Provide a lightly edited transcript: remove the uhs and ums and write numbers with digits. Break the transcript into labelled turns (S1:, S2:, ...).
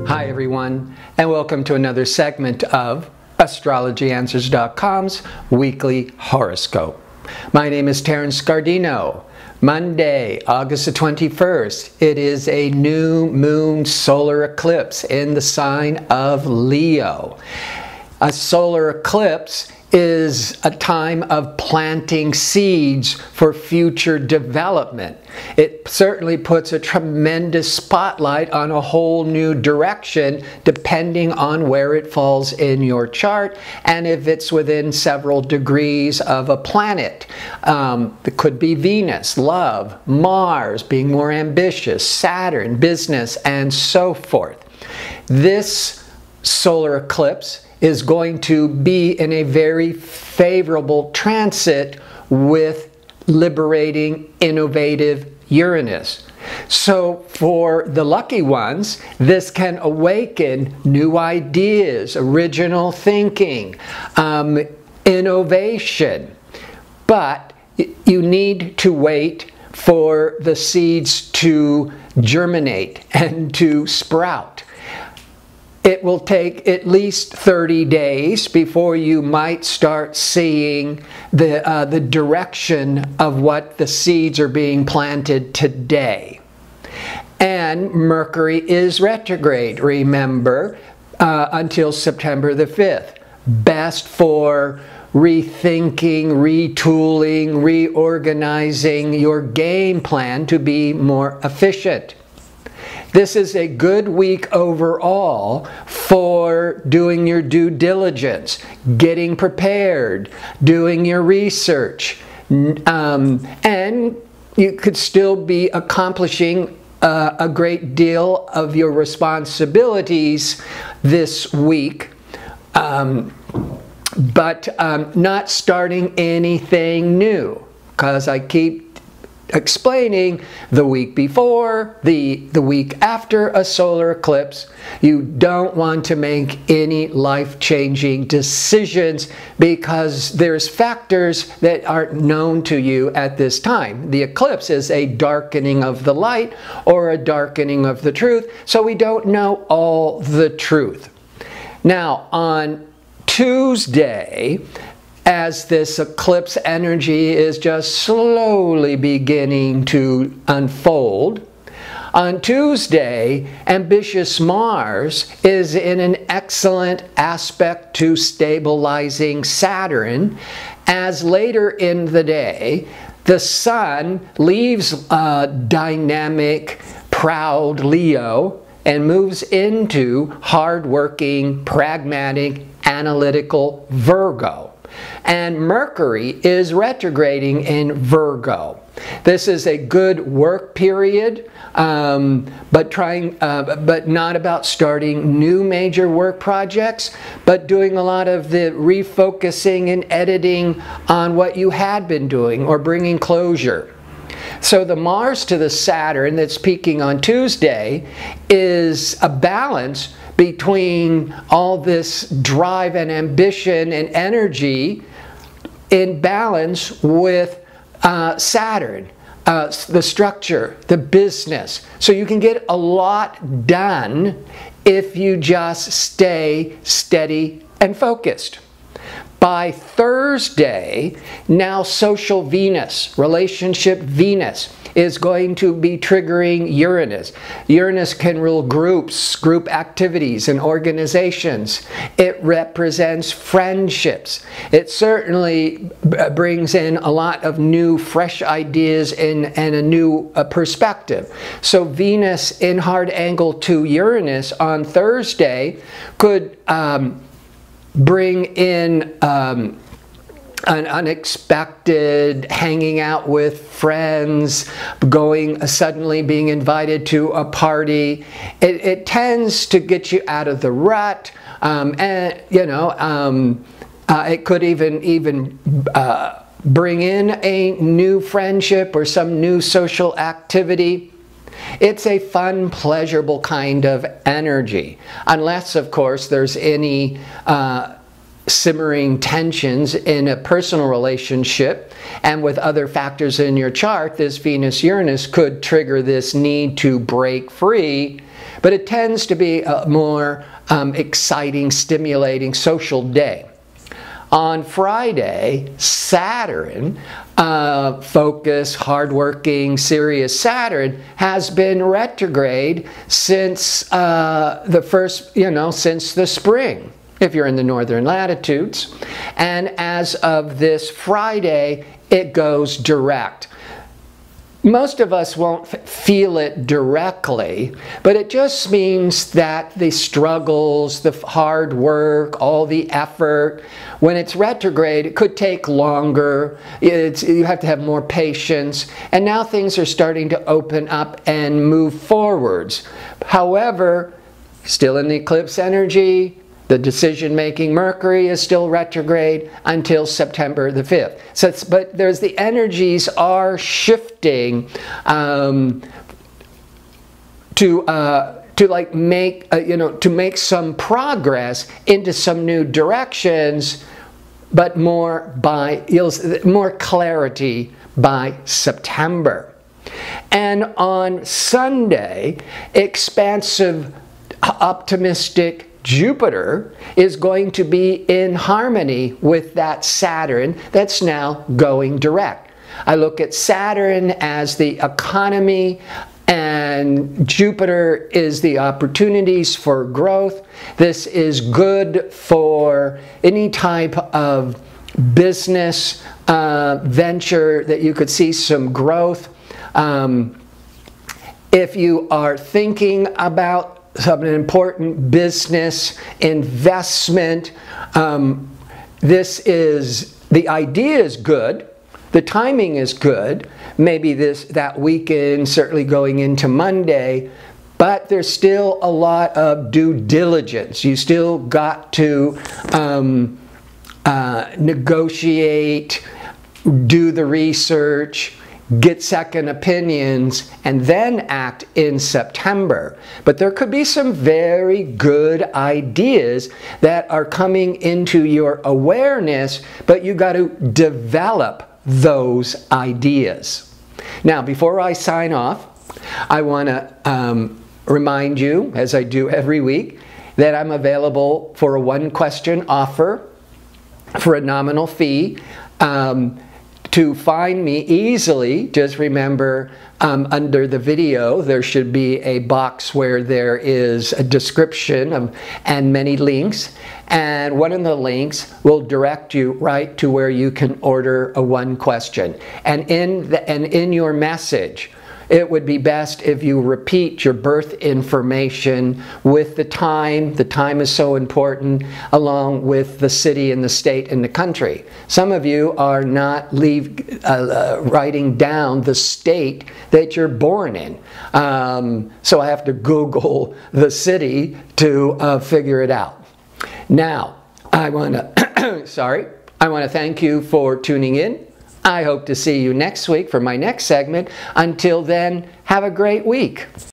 S1: Hi everyone, and welcome to another segment of AstrologyAnswers.com's weekly horoscope. My name is Terence Scardino. Monday, August the 21st, it is a new moon solar eclipse in the sign of Leo. A solar eclipse is a time of planting seeds for future development. It certainly puts a tremendous spotlight on a whole new direction depending on where it falls in your chart and if it's within several degrees of a planet. It could be Venus, love, Mars, being more ambitious, Saturn, business, and so forth. This solar eclipse is going to be in a very favorable transit with liberating, innovative Uranus. So for the lucky ones, this can awaken new ideas, original thinking, innovation. But you need to wait for the seeds to germinate and to sprout. It will take at least 30 days before you might start seeing the direction of what the seeds are being planted today. And Mercury is retrograde, remember, until September the 5th. Best for rethinking, retooling, reorganizing your game plan to be more efficient. This is a good week overall for doing your due diligence, getting prepared, doing your research, and you could still be accomplishing a great deal of your responsibilities this week, but not starting anything new, because I keep explaining the week before, the week after a solar eclipse, you don't want to make any life-changing decisions because there's factors that aren't known to you at this time. The eclipse is a darkening of the light or a darkening of the truth, so we don't know all the truth. Now, on Tuesday, as this eclipse energy is just slowly beginning to unfold, on Tuesday, ambitious Mars is in an excellent aspect to stabilizing Saturn, as later in the day, the Sun leaves dynamic, proud Leo and moves into hardworking, pragmatic, analytical Virgo. And Mercury is retrograding in Virgo. This is a good work period, but not about starting new major work projects, but doing a lot of the refocusing and editing on what you had been doing or bringing closure. So the Mars to the Saturn that's peaking on Tuesday is a balance between all this drive and ambition and energy in balance with Saturn, the structure, the business. So you can get a lot done if you just stay steady and focused. By Thursday, now social Venus, relationship Venus, is going to be triggering Uranus. Uranus can rule groups, group activities, and organizations. It represents friendships. It certainly brings in a lot of new, fresh ideas and a new perspective. So Venus in hard angle to Uranus on Thursday could bring in an unexpected hanging out with friends, suddenly being invited to a party. It tends to get you out of the rut, and you know, it could even bring in a new friendship or some new social activity. It's a fun, pleasurable kind of energy, unless, of course, there's any simmering tensions in a personal relationship, and with other factors in your chart, this Venus-Uranus could trigger this need to break free but it tends to be a more exciting, stimulating social day. On Friday, Saturn, focused, hardworking, serious Saturn, has been retrograde since since the spring, if you're in the northern latitudes. And as of this Friday, it goes direct. Most of us won't feel it directly, but it just means that the struggles, the hard work, all the effort, when it's retrograde, it could take longer. You have to have more patience. And now things are starting to open up and move forwards. However, still in the eclipse energy, the decision-making Mercury is still retrograde until September the 5th. So but there's the energies are shifting to make some progress into some new directions, but more clarity by September. And on Sunday, expansive, optimistic Jupiter is going to be in harmony with that Saturn that's now going direct. I look at Saturn as the economy, and Jupiter is the opportunities for growth. This is good for any type of business venture that you could see some growth. If you are thinking about an important business investment, the idea is good, the timing is good, maybe that weekend, certainly going into Monday, but there's still a lot of due diligence. You still got to negotiate, do the research, get second opinions, and then act in September. But there could be some very good ideas that are coming into your awareness, but you got to develop those ideas. Now, before I sign off, I want to remind you, as I do every week, that I'm available for a one-question offer for a nominal fee. To find me easily, just remember under the video there should be a box where there is a description and many links, and one of the links will direct you right to where you can order a one question. And in your message, it would be best if you repeat your birth information with the time. The time is so important, along with the city and the state and the country. Some of you are not writing down the state that you're born in. So I have to Google the city to figure it out. Now, I want to thank you for tuning in. I hope to see you next week for my next segment. Until then, have a great week.